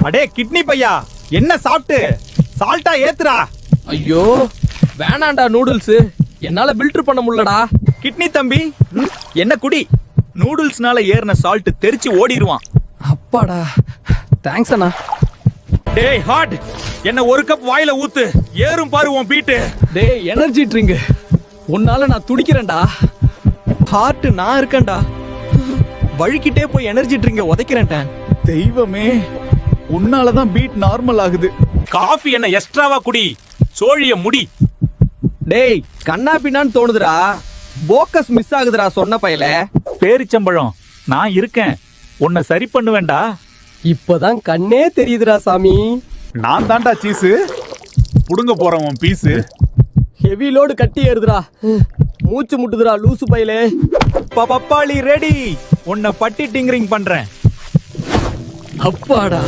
அடே கிட்னி பையா, என்ன சாப்பிட்டு சால்ட்டா ஏத்துறா. ஐயோ வேணாண்டா நூடுல்ஸ், என்னால பில்டர் பண்ண முடியலடா. கிட்னி தம்பி, என்ன குடி. நூடுல்ஸ்னால ஏறின சால்ட் தெரிச்சு ஓடிடுவான். அப்பாடா, தேங்க்ஸ் அண்ணா. டேய் ஹாட், என்ன ஒரு கப் வாயில ஊத்து, ஏறும் பாரு உன் பீட்டு. டேய் எனர்ஜி ட்ரிங்க், உன்னால நான் துடிக்கிறேன்டா. ஹார்ட் நான் இருக்கேன்டா, வழுக்கிட்டே போய் எனர்ஜி ட்ரிங்க உதைக்கிறேன். தெய்வமே, உன்னாலதான் பீட் நார்மல் ஆகுது. காஃபி என்ன எக்ஸ்ட்ராவா குடி, சோழிய முடி. டேய் கண்ணா பின்னான்னு தோணுதுடா, போக்கஸ் மிஸ் ஆகுதுடா சொன்ன பையல. பேரிச்சம்பழம், நான் இருக்கேன், உன்னை சரி பண்ணுவேன்டா. இப்பதான் கண்ணே தெரியுதுடா சாமி. நான் தான்டா சீஸு, புடுங்க போறேன் உன் பீஸு. ஹெவி லோடு கட்டி ஏறுதுடா, மூச்சு முட்டுதுடா லூசு பையலே. பப்பாளி ரெடி, உன்னை பட்டி டிங்கரிங் பண்றேன். அப்பாடா